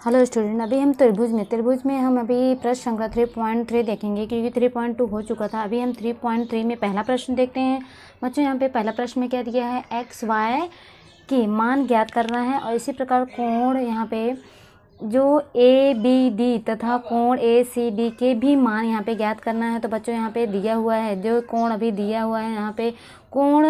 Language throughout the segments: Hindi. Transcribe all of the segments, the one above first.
हेलो स्टूडेंट, अभी हम त्रिभुज में हम अभी प्रश्न श्रृंखला 3.3 देखेंगे क्योंकि 3.2 हो चुका था। अभी हम 3.3 में पहला प्रश्न देखते हैं। बच्चों यहाँ पे पहला प्रश्न में क्या दिया है, एक्स वाई की मान ज्ञात करना है और इसी प्रकार कोण यहाँ पे जो ए बी डी तथा कोण ए सी डी के भी मान यहाँ पे ज्ञात करना है। तो बच्चों यहाँ पे दिया हुआ है जो कोण अभी दिया हुआ है, यहाँ पे कोण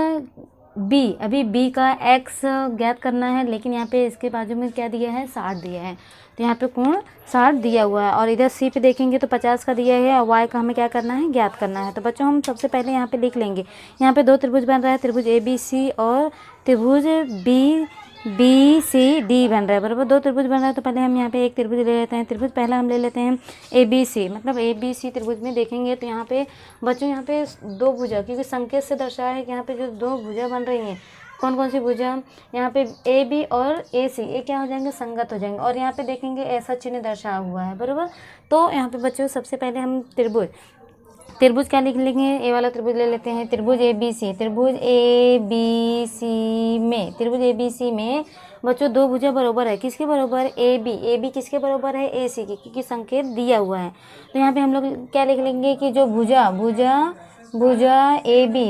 बी, अभी बी का एक्स ज्ञात करना है, लेकिन यहाँ पे इसके बाजू में क्या दिया है, 60 दिया है। तो यहाँ पे कोण 60 दिया हुआ है और इधर सी पे देखेंगे तो 50 का दिया है और वाई का हमें क्या करना है, ज्ञात करना है। तो बच्चों हम सबसे पहले यहाँ पे लिख लेंगे, यहाँ पे दो त्रिभुज बन रहा है, त्रिभुज ए बी सी और त्रिभुज बी सी डी बन रहा है, बराबर। दो त्रिभुज बन रहा है तो पहले हम यहाँ पे एक त्रिभुज ले लेते हैं। त्रिभुज पहला हम ले लेते हैं ए बी सी, मतलब ए बी सी त्रिभुज में देखेंगे तो यहाँ पे बच्चों यहाँ पे दो भुजा, क्योंकि संकेत से दर्शाया है कि यहाँ पे जो दो भुजा बन रही हैं, कौन कौन सी भुजा, यहाँ पे ए बी और ए सी, ये क्या हो जाएंगे, संगत हो जाएंगे। और यहाँ पे देखेंगे ऐसा चिन्ह दर्शाया हुआ है, बराबर। तो यहाँ पे बच्चों सबसे पहले हम त्रिभुज क्या लिख लेंगे, ए वाला त्रिभुज ले लेते हैं, त्रिभुज ए बी सी। त्रिभुज ए बी सी में बच्चों दो भुजा बराबर है, किसके बराबर, ए बी किसके बराबर है, ए सी की, क्योंकि संकेत दिया हुआ है। तो यहाँ पे हम लोग क्या लिख लेंगे कि जो भुजा ए बी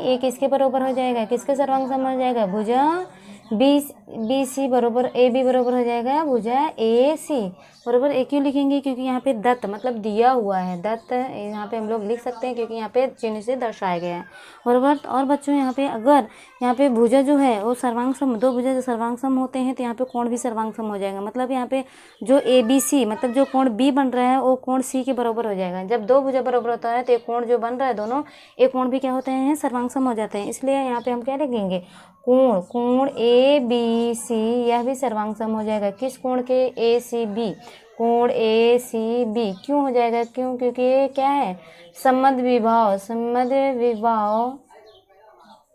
ये किसके बराबर हो जाएगा, किसके सर्वांग सम हो जाएगा, भुजा बी सी बराबर ए बी बराबर हो जाएगा भुजा ए सी, बराबर। ए क्यों लिखेंगे, क्योंकि यहाँ पे दत्त मतलब दिया हुआ है, दत्त यहाँ पे हम लोग लिख सकते हैं क्योंकि यहाँ पे चिन्ह से दर्शाया गया है, बराबर। और बच्चों यहाँ पे अगर यहाँ पे भुजा जो है वो सर्वांग सम, दो भुजा जो सर्वांग सम होते हैं तो यहाँ पे कोण भी सर्वांग सम हो जाएगा। मतलब यहाँ पे जो ए बी सी, मतलब जो कोण बी बन रहा है वो कोण सी के बराबर हो जाएगा। जब दो भुजा बराबर होता है तो एक कोण जो बन रहा है दोनों, एक कोण भी क्या होते हैं, सर्वांग सम हो जाते हैं। इसलिए यहाँ पे हम क्या लिखेंगे, कोण ए बी सी, यह भी सर्वांग सम हो जाएगा। किस कोण के, ए सी बी, कोण ए सी बी क्यों हो जाएगा, क्यों, क्योंकि ये क्या है, समद्विबाहु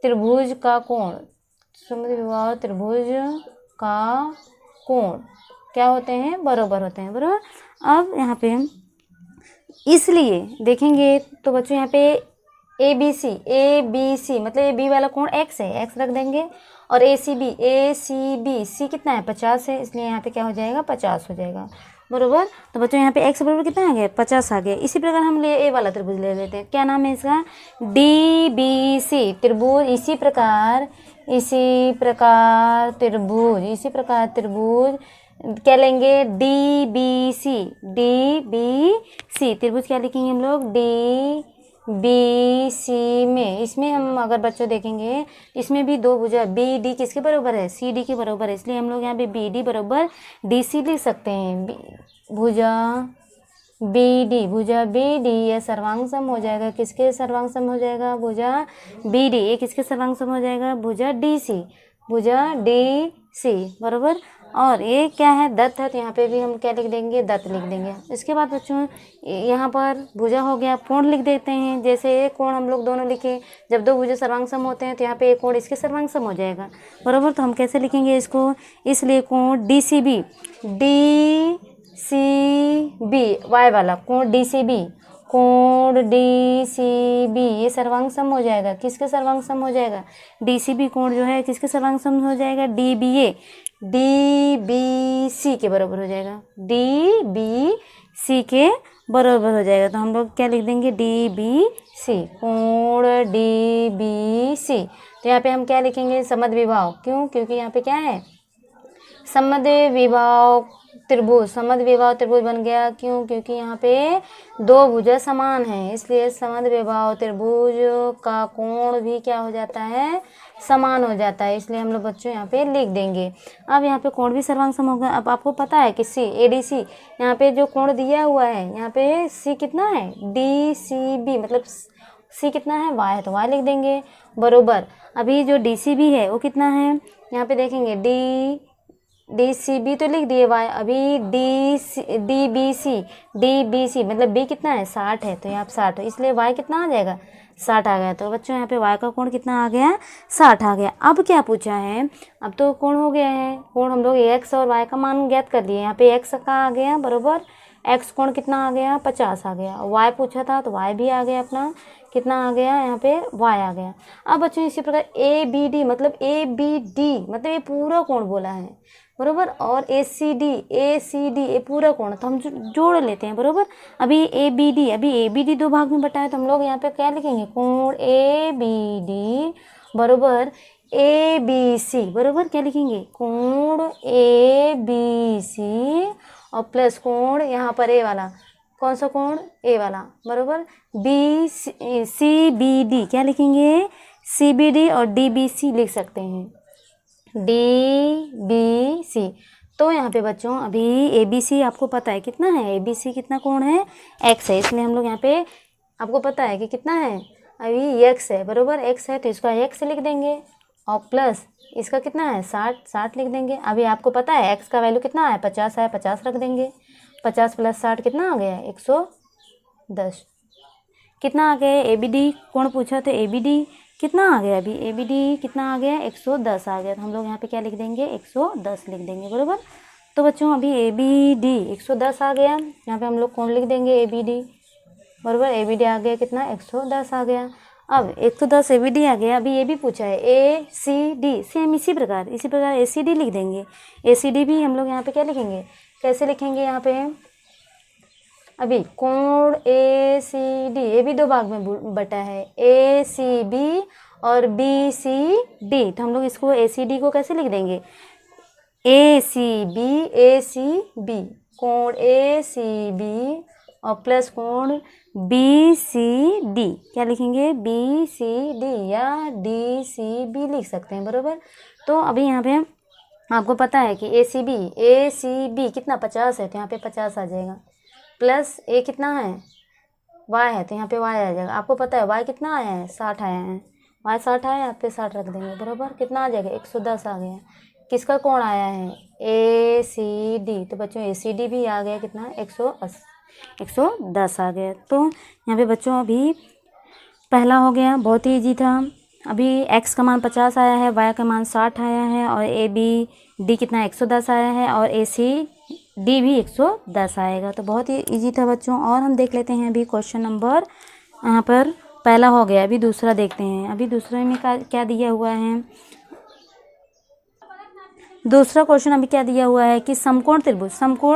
त्रिभुज का कोण, समद्विबाहु त्रिभुज का कोण क्या होते हैं, बराबर होते हैं, बराबर। अब यहाँ पे इसलिए देखेंगे तो बच्चों यहाँ पे ए बी सी मतलब ये बी वाला कोण एक्स है, एक्स रख देंगे, और ए सी बी सी कितना है, 50 है, इसलिए यहाँ पे क्या हो जाएगा, 50 हो जाएगा, बरोबर। तो बच्चों यहाँ पे एक्स बराबर कितना आ गया, 50 आ गया। इसी प्रकार हम ए वाला त्रिभुज ले लेते हैं, क्या नाम है इसका, डी बी सी त्रिभुज। इसी प्रकार त्रिभुज क्या लेंगे, डी बी सी त्रिभुज क्या लिखेंगे हम लोग, डी बी सी में। इसमें हम अगर बच्चों देखेंगे इसमें भी दो भुजा बी डी किसके बराबर है, सी डी के बराबर है, इसलिए हम लोग यहाँ पे बी डी बराबर डी सी लिख सकते हैं। भुजा बी डी यह सर्वांग सम हो जाएगा, किसके सर्वांग सम हो जाएगा, भुजा बी डी, ये किसके सर्वांग सम हो जाएगा, भुजा डी सी, बराबर। और ये क्या है, दत्त है, तो यहाँ पे भी हम क्या लिख देंगे, दत्त लिख देंगे। इसके बाद बच्चों यहाँ पर भुजा हो गया, कोण लिख देते हैं। जैसे एक कोण हम लोग दोनों लिखे, जब दो भुजा सर्वांग सम होते हैं तो यहाँ पे एक कोण इसके सर्वांग सम हो जाएगा, बराबर। तो हम कैसे लिखेंगे इसको, इसलिए कोण डी सी बी वाई वाला कोण डी सी बी ये सर्वांग सम हो जाएगा, किसके सर्वांग सम हो जाएगा, डी सी बी कोण जो है किसके सर्वांग सम हो जाएगा, डी बी सी के बराबर हो जाएगा, डी बी सी के बराबर हो जाएगा। तो हम लोग क्या लिख देंगे, डी बी सी, कोण डी बी सी। तो यहाँ पे हम क्या लिखेंगे, समद्विबाहु, क्यों, क्योंकि यहाँ पे क्या है, समद्विबाहु त्रिभुज बन गया, क्यों, क्योंकि यहाँ पे दो भुजा समान है, इसलिए समद्विबाहु त्रिभुज का कोण भी क्या हो जाता है, समान हो जाता है, इसलिए हम लोग बच्चों यहाँ पे लिख देंगे। अब यहाँ पे कोण भी सर्वांग सम होगा। अब आपको पता है कि सी ए डी सी, यहाँ पे जो कोण दिया हुआ है, यहाँ पे सी कितना है, डी सी बी, मतलब सी कितना है, वाई है, तो वाई लिख देंगे, बरोबर। अभी जो डी सी बी है वो कितना है, यहाँ पे देखेंगे डी सी बी तो लिख दिए वाई, अभी डी बी सी मतलब बी कितना है, 60 है, तो यहाँ पे 60 है, इसलिए वाई कितना आ जाएगा, 60 आ गया। तो बच्चों यहाँ पे वाई का कोण कितना आ गया, 60 आ गया। अब क्या पूछा है, अब तो कोण हो गया है, कोण हम लोग एक्स और वाई का मान ज्ञात कर लिए, यहाँ पे एक्स का आ गया, बरोबर, एक्स कोण कितना आ गया 50 आ गया। वाई पूछा था तो वाई भी आ गया अपना, कितना आ गया यहाँ पे वाई आ गया। अब बच्चों इसी प्रकार ए बी डी मतलब ये पूरा कोण बोला है बरोबर, और ए सी डी ये पूरा कोण, तो हम जोड़ लेते हैं बरोबर। अभी ए बी डी दो भाग में बटा है तो हम लोग यहाँ पे क्या लिखेंगे, कोण ए बी डी बरोबर ए बी सी बरोबर, क्या लिखेंगे कोण ए बी सी और प्लस कोण यहाँ पर ए वाला, कौन सा कोण ए वाला बरोबर बी सी बी डी, क्या लिखेंगे सी बी डी और डी बी सी लिख सकते हैं, डी बी सी। तो यहाँ पे बच्चों अभी ए बी सी आपको पता है कितना है, ए बी सी कितना कोण है एक्स है, इसलिए हम लोग यहाँ पे आपको पता है कि कितना है अभी एक्स है बरोबर, एक्स है तो इसका एक्स लिख देंगे और प्लस इसका कितना है 60 लिख देंगे। अभी आपको पता है एक्स का वैल्यू कितना है 50 है, 50 रख देंगे, 50 + 60 कितना आ गया 110। कितना आ गया ए बी डी कोण पूछा तो ए बी डी कितना आ गया, अभी ए बी डी कितना आ गया 110 आ गया, तो हम लोग यहाँ पे क्या लिख देंगे 110 लिख देंगे बरोबर। तो बच्चों अभी ए बी डी 110 आ गया, यहाँ पे हम लोग कोण लिख देंगे ए बी डी बरोबर, ए बी डी आ गया कितना 110 आ गया। अब 110 ए बी डी आ गया, अभी ये भी पूछा है ए सी डी, सेम इसी प्रकार ए सी डी लिख देंगे। ए सी डी भी हम लोग यहाँ पे क्या लिखेंगे, कैसे लिखेंगे यहाँ पे, अभी कोण ए सी डी ये भी दो भाग में बटा है, ए सी बी और बी सी डी, तो हम लोग इसको ए सी डी को कैसे लिख देंगे ए सी बी कोण ए सी बी और प्लस कोण बी सी डी, क्या लिखेंगे बी सी डी या डी सी बी लिख सकते हैं बरोबर। तो अभी यहाँ पे आपको पता है कि ए सी बी कितना 50 है तो यहाँ पे 50 आ जाएगा, प्लस ए कितना है वाई है तो यहाँ पे वाई आ जाएगा। आपको पता है वाई कितना आया है 60 आया है, वाई 60 आया यहाँ पे 60 रख देंगे बरोबर, कितना आ जाएगा 110 आ गया। किसका कोण आया है ए सी डी, तो बच्चों ए सी डी भी आ गया कितना 110 आ गया। तो यहाँ पे बच्चों अभी पहला हो गया, बहुत ही ईजी था। अभी x का मान 50 आया है, y का मान 60 आया है और ए बी डी कितना 110 आया है और ए सी डी भी 110 आएगा। तो बहुत ही इजी था बच्चों। और हम देख लेते हैं अभी क्वेश्चन नंबर, यहाँ पर पहला हो गया, अभी दूसरा देखते हैं। अभी दूसरे में क्या दिया हुआ है, दूसरा क्वेश्चन अभी क्या दिया हुआ है कि समकोण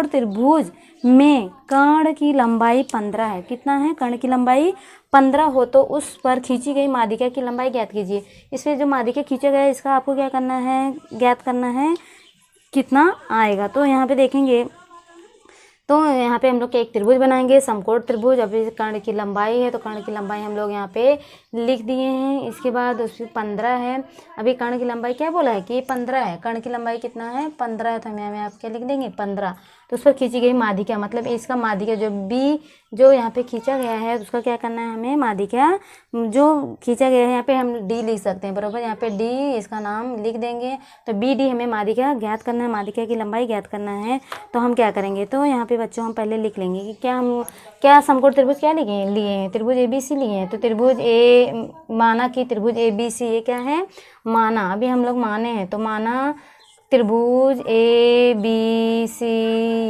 त्रिभुज में कर्ण की लंबाई 15 है। कितना है कर्ण की लंबाई 15 हो तो उस पर खींची गई माध्यिका की लंबाई ज्ञात कीजिए। इसमें जो माध्यिका खींचा गया है इसका आपको क्या करना है, ज्ञात करना है कितना आएगा। तो यहाँ पे देखेंगे, तो यहाँ पे हम लोग एक त्रिभुज बनाएंगे समकोण त्रिभुज। अभी कर्ण की लंबाई है तो कर्ण की लंबाई हम लोग यहाँ पे लिख दिए हैं। इसके बाद उसमें 15 है, अभी कर्ण की लंबाई क्या बोला है कि 15 है, कर्ण की लंबाई कितना है 15 है, तो हम यहाँ आप क्या लिख देंगे 15। तो उस पर खींची गई माध्यिका मतलब इसका माध्यिका जो बी जो यहाँ पे खींचा गया है उसका क्या करना है हमें, माध्यिका जो खींचा गया है यहाँ पे हम डी लिख सकते हैं बराबर, यहाँ पे डी इसका नाम लिख देंगे। तो बी डी हमें माध्यिका ज्ञात करना है, माध्यिका की लंबाई ज्ञात करना है। तो हम क्या करेंगे, तो यहाँ पे बच्चों हम पहले लिख लेंगे कि क्या समकोण त्रिभुज क्या लिए हैं, त्रिभुज ए बी सी लिए हैं। तो त्रिभुज ए माना कि त्रिभुज ए बी सी ये क्या है माना, अभी हम लोग माने हैं तो माना त्रिभुज ए बी सी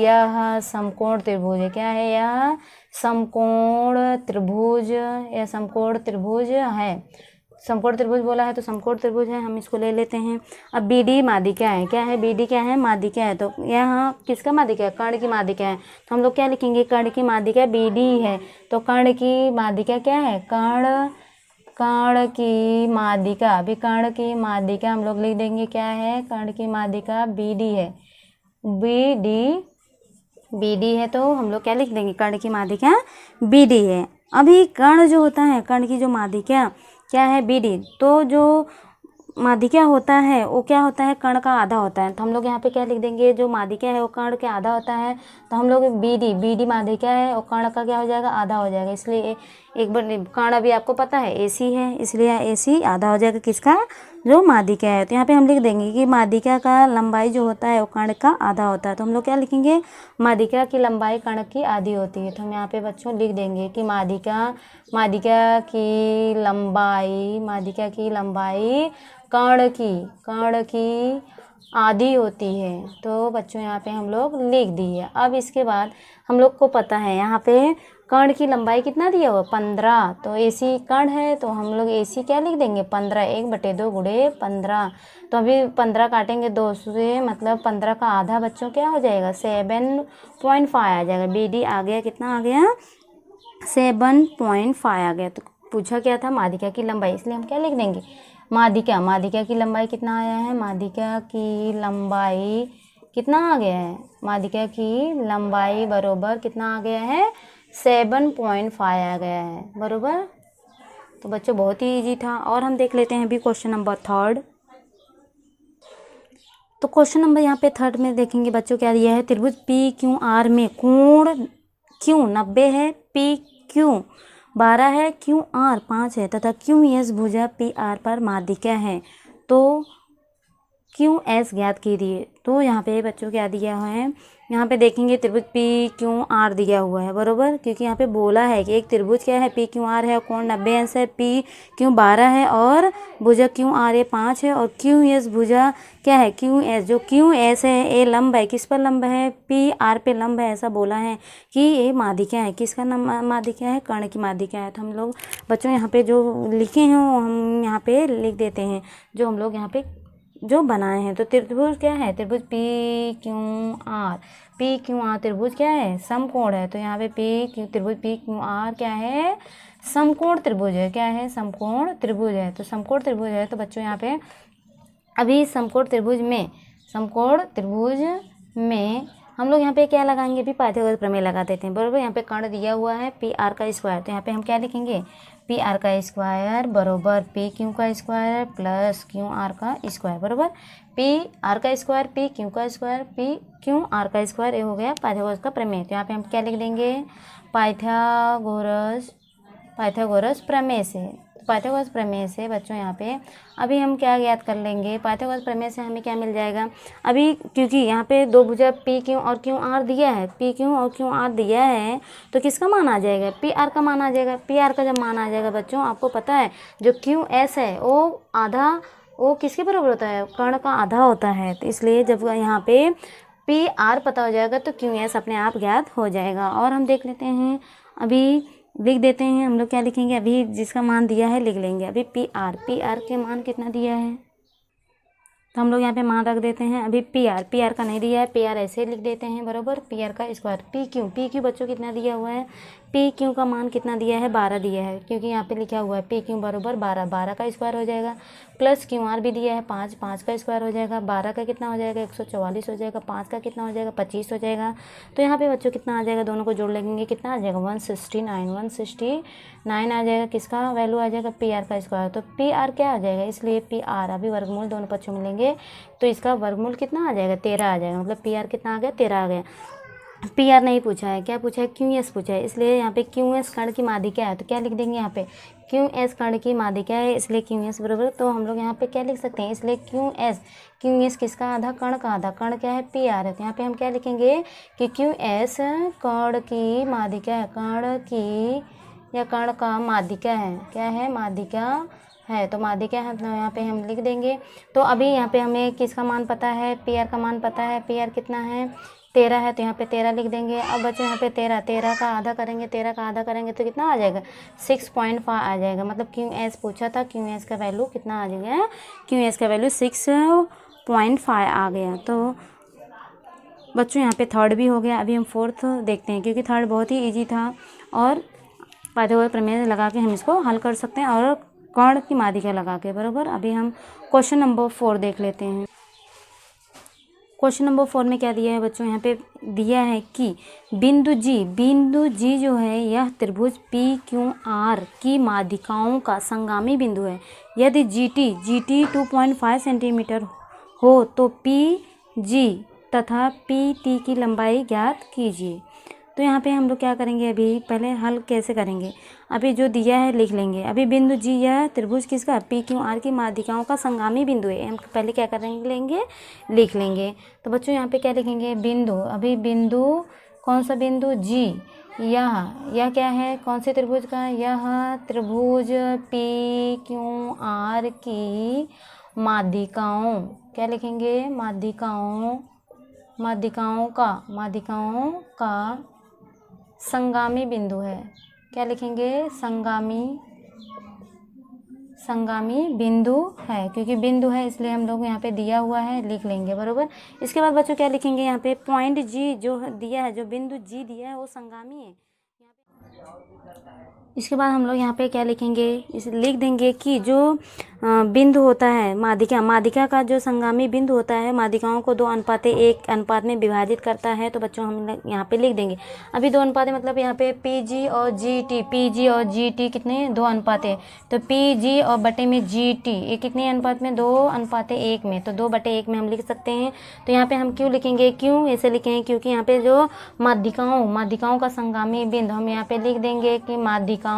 यह समकोण त्रिभुज है। क्या है यह समकोण त्रिभुज, यह समकोण त्रिभुज है। समकोण त्रिभुज बोला है तो समकोण त्रिभुज है, हम इसको ले लेते हैं। अब बी डी माध्यिका है, क्या है बी डी क्या है माध्यिका है। तो यहाँ किसका माध्यिका है, कर्ण की माध्यिका है। तो हम लोग क्या लिखेंगे, कर्ण की माध्यिका बी डी है। तो कर्ण की माध्यिका क्या है, कर्ण की माध्यिका, अभी कर्ण की माध्यिका हम लोग लिख देंगे क्या है, कर्ण की माध्यिका बी डी है, बी डी है। तो हम लोग क्या लिख देंगे, कर्ण की माध्यिका बी डी है। अभी कर्ण जो होता है, कर्ण की जो माध्यिका क्या है बी डी, तो जो माध्यिका होता है वो क्या होता है, कर्ण का आधा होता है। तो हम लोग यहाँ पे क्या लिख देंगे, जो माध्यिका है वो कर्ण के आधा होता है। तो हम लोग बी डी माध्यिका है और कर्ण का क्या हो जाएगा, आधा हो जाएगा। इसलिए एक बार कर्ण अभी आपको पता है ए सी है, इसलिए ए सी आधा हो जाएगा किसका, जो माध्यिका है। तो यहाँ पे हम लिख देंगे कि माध्यिका का लंबाई जो होता है वो कर्ण का आधा होता है। तो हम लोग क्या लिखेंगे, माध्यिका की लंबाई कर्ण की आधी होती है। तो हम यहाँ पे बच्चों लिख देंगे कि माध्यिका की लंबाई कर्ण की आधी होती है। तो बच्चों यहाँ पे हम लोग लिख दिए। अब इसके बाद हम लोग को पता है यहाँ पे कर्ण की लंबाई कितना दिया हुआ 15। तो AC कर्ण है तो हम लोग AC क्या लिख देंगे 15, 1/2 गुणे 15। तो अभी 15 काटेंगे 2 से, मतलब 15 का आधा बच्चों क्या हो जाएगा 7.5 आ जाएगा। BD आ गया, कितना आ गया 7.5 आ गया। तो पूछा क्या था माध्यिका की लंबाई, इसलिए हम क्या लिख देंगे माध्यिका की लंबाई कितना आया है, माध्यिका की लंबाई कितना आ गया है, माध्यिका की लंबाई बरोबर कितना आ गया है 7.5 आ गया है बरोबर। तो बच्चों बहुत ही इजी था। और हम देख लेते हैं अभी क्वेश्चन नंबर 3। तो क्वेश्चन नंबर यहाँ पे 3 में देखेंगे बच्चों क्या दिया है, त्रिभुज PQR में कोण Q 90 है, PQ 12 है, QR 5 है तथा QS भुजा PR पर माध्यिका है। तो QS ज्ञात कीजिए। तो यहाँ पे बच्चों क्या दिया है, यहाँ पे देखेंगे त्रिभुज PQR दिया हुआ है बरोबर, क्योंकि यहाँ पे बोला है कि एक त्रिभुज क्या है PQR है, कोण 90 अंश है, PQ 12 है और भुजा QR 5 है और QS भुजा क्या है QS, जो QS है ये लंब है, किस पर लंब है PR पे लंब है। ऐसा बोला है कि ये माध्यिका है, किसका माध्यिका है कर्ण की माध्यिका है। तो हम लोग बच्चों यहाँ पे जो लिखे हैं वो हम यहाँ पे लिख देते हैं, जो हम लोग यहाँ पे जो बनाए हैं। तो त्रिभुज क्या है, त्रिभुज PQR त्रिभुज क्या है समकोण है। तो यहाँ पे त्रिभुज PQR क्या है समकोण त्रिभुज है, क्या है समकोण त्रिभुज है। तो समकोण त्रिभुज है। तो बच्चों यहाँ पे अभी समकोण त्रिभुज में हम लोग यहाँ पे क्या लगाएंगे, अभी पाइथागोरस प्रमेय लगा देते हैं बरोबर। यहाँ पे कर्ण दिया हुआ है PR का स्क्वायर, तो यहाँ पे हम क्या लिखेंगे PR का स्क्वायर बरोबर PQ का स्क्वायर प्लस QR का स्क्वायर बरोबर। PR का स्क्वायर PQ का स्क्वायर PQR का स्क्वायर, ये हो गया पाइथागोरस का प्रमेय। तो यहाँ पे हम क्या लिख देंगे पाइथागोरस प्रमेय से। पाइथागोरस प्रमेय से बच्चों यहाँ पे अभी हम क्या ज्ञात कर लेंगे, पाइथागोरस प्रमेय से हमें क्या मिल जाएगा। अभी क्योंकि यहाँ पे दो भुजा PQ और QR दिया है, PQ और QR दिया है तो किसका मान आ जाएगा PR का मान आ जाएगा। PR का जब मान आ जाएगा बच्चों आपको पता है जो QS है वो किसके बराबर होता है, कर्ण का आधा होता है। तो इसलिए जब यहाँ पे PR पता हो जाएगा तो QS अपने आप ज्ञात हो जाएगा। और हम देख लेते हैं, अभी लिख देते हैं हम लोग क्या लिखेंगे, अभी जिसका मान दिया है लिख लेंगे। अभी PR के मान कितना दिया है तो हम लोग यहाँ पे मान रख देते हैं। अभी PR का नहीं दिया है, PR ऐसे लिख देते हैं बरोबर। PR का स्क्वायर PQ बच्चों कितना दिया हुआ है, PQ का मान कितना दिया है 12 दिया है, क्योंकि यहाँ पे लिखा हुआ है PQ बरोबर 12 का स्क्वायर हो जाएगा प्लस QR भी दिया है 5 का स्क्वायर हो जाएगा। 12 का कितना हो जाएगा 144 हो जाएगा, 5 का कितना हो जाएगा 25 हो जाएगा। तो यहाँ पे बच्चों कितना आ जाएगा, दोनों को जोड़ लेंगे कितना आ जाएगा 169 आ जाएगा। किसका वैल्यू आ जाएगा PR का स्क्वायर। तो PR क्या आ जाएगा, इसलिए PR अभी वर्गमूल दोनों पक्षों में लेंगे तो इसका वर्गमूल कितना आ जाएगा 13 आ जाएगा, मतलब PR कितना आ गया 13 आ गया। PR नहीं पूछा है, क्या पूछा है QS पूछा है, इसलिए यहाँ पे QS कर्ण की माध्यिका है। तो क्या लिख देंगे यहाँ पे QS कर्ण की माध्यिका है, इसलिए QS बराबर। तो हम लोग यहाँ पे क्या लिख सकते हैं, इसलिए QS किसका आधा कर्ण का आधा, कर्ण क्या है PR है। तो यहाँ पे हम क्या लिखेंगे कि QS कर्ण की माध्यिका है, कर्ण की या कर्ण का माध्यिका है, क्या है माध्यिका है। तो माध्यिका है तो यहाँ पे हम लिख देंगे। तो अभी यहाँ पे हमें किसका मान पता है, PR का मान पता है। PR कितना है 13 है, तो यहाँ पे 13 लिख देंगे। अब बच्चों यहाँ पे 13 का आधा करेंगे, 13 का आधा करेंगे तो कितना आ जाएगा 6.5 आ जाएगा। मतलब QS पूछा था, QS का वैल्यू कितना आ जाएगा, QS का वैल्यू 6.5 आ गया। तो बच्चों यहाँ पे 3rd भी हो गया। अभी हम 4th देखते हैं, क्योंकि 3rd बहुत ही ईजी था और पाइथागोरस प्रमेय लगा के हम इसको हल कर सकते हैं और कर्ण की माध्यिका लगा के बराबर। अभी हम क्वेश्चन नंबर 4 देख लेते हैं। क्वेश्चन नंबर 4 में क्या दिया है बच्चों, यहाँ पे दिया है कि बिंदु G जो है यह त्रिभुज PQR की माध्यिकाओं का संगामी बिंदु है। यदि GT 2.5 सेंटीमीटर हो तो PG तथा PT की लंबाई ज्ञात कीजिए। तो यहाँ पे हम लोग क्या करेंगे, अभी पहले हल कैसे करेंगे, अभी जो दिया है लिख लेंगे। अभी बिंदु G यह त्रिभुज किसका PQR की माध्यिकाओं का संगामी बिंदु है, हम पहले क्या करेंगे लिख लेंगे। तो बच्चों यहाँ पे क्या लिखेंगे बिंदु, अभी बिंदु कौन सा बिंदु G, यह क्या है कौन से त्रिभुज का, यह त्रिभुज PQR की माध्यिकाओं, क्या लिखेंगे, माध्यिकाओं का संगामी बिंदु है। क्या लिखेंगे, संगामी बिंदु है, क्योंकि बिंदु है इसलिए हम लोग यहाँ पे दिया हुआ है लिख लेंगे, बरोबर। इसके बाद बच्चों क्या लिखेंगे, यहाँ पे पॉइंट जी जो दिया है, जो बिंदु जी दिया है वो संगामी है। इसके बाद हम लोग यहाँ पे क्या लिखेंगे, इसे लिख देंगे कि जो बिंदु होता है माध्यिका का जो संगामी बिंदु होता है माध्यिकाओं को 2:1 अनुपात में विभाजित करता है। तो बच्चों हम यहाँ पे लिख देंगे, अभी 2 अनुपात है मतलब यहाँ पे पीजी और जीटी कितने, 2 अनुपात है। तो पीजी और बटे में जीटी ये कितने अनुपात में, 2:1 में। तो 2/1 में हम लिख सकते हैं। तो यहाँ पे हम क्यों लिखेंगे, क्यों ऐसे लिखेंगे, क्योंकि यहाँ पे जो माध्यिकाओं का संगामी बिंदु हम यहाँ पे लिख देंगे कि माध्यिकाओं का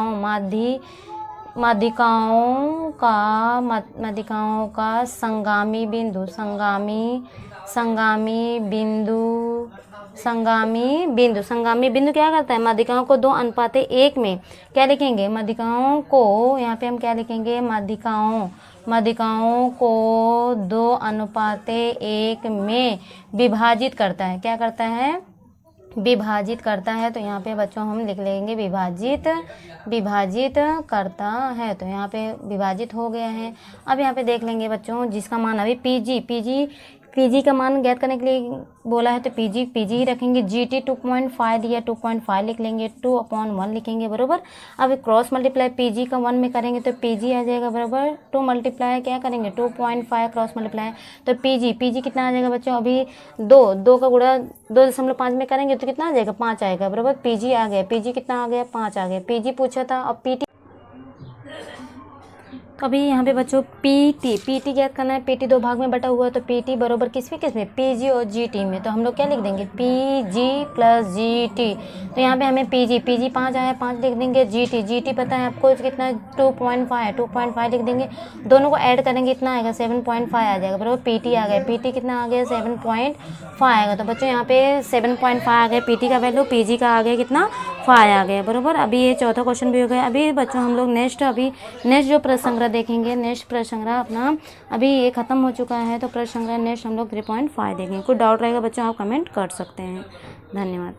संगामी बिंदु क्या करता है, माध्यिकाओं को 2:1 में क्या लिखेंगे, माध्यिकाओं को यहाँ पे हम क्या लिखेंगे, माध्यिकाओं को 2:1 में विभाजित करता है। क्या करता है, विभाजित करता है। तो यहाँ पे बच्चों हम लिख लेंगे विभाजित करता है। तो यहाँ पे विभाजित हो गया है। अब यहाँ पे देख लेंगे बच्चों, जिसका मान अभी पीजी का मान ज्ञात करने के लिए बोला है, तो पीजी ही रखेंगे। जीटी 2.5 दिया, 2.5 लिख लेंगे, 2/1 लिखेंगे, बरोबर। अब क्रॉस मल्टीप्लाई पीजी का 1 में करेंगे तो पीजी आ जाएगा, बराबर। 2 मल्टीप्लाई क्या करेंगे, 2.5 क्रॉस मल्टीप्लाई तो पीजी कितना आ जाएगा बच्चों, अभी 2 का गुणा 2.5 में करेंगे तो कितना आ जाएगा, 5 आएगा, बराबर। पीजी आ गया, पीजी कितना आ गया, 5 आ गया। पीजी पूछा था, अब पीटी तो अभी यहाँ पे बच्चों पीटी ज्ञात करना है। पीटी 2 भाग में बटा हुआ है, तो पीटी बराबर किस में, पीजी और जीटी में। तो हम लोग क्या लिख देंगे, पीजी प्लस जीटी। तो यहाँ पे हमें पीजी 5 आया, 5 लिख देंगे। जीटी पता है आपको कितना, 2.5 है, 2.5 लिख देंगे। दोनों को ऐड करेंगे इतना आएगा, 7.5 आ जाएगा, बराबर। पीटी आ गया, पीटी कितना आ गया, 7.5 आएगा। तो बच्चों यहाँ पे 7.5 आ गया पीटी का वैल्यू, पीजी का आ गया कितना, 5 आ गया, बराबर। अभी ये चौथा क्वेश्चन भी हो गया। अभी बच्चों हम लोग नेक्स्ट जो प्रश्न संग्रह देखेंगे, नेक्स्ट प्रश्न संग्रह अपना अभी ये खत्म हो चुका है। तो प्रश्न संग्रह नेक्स्ट हम लोग 3.5 देखेंगे। कोई डाउट रहेगा बच्चों आप कमेंट कर सकते हैं। धन्यवाद।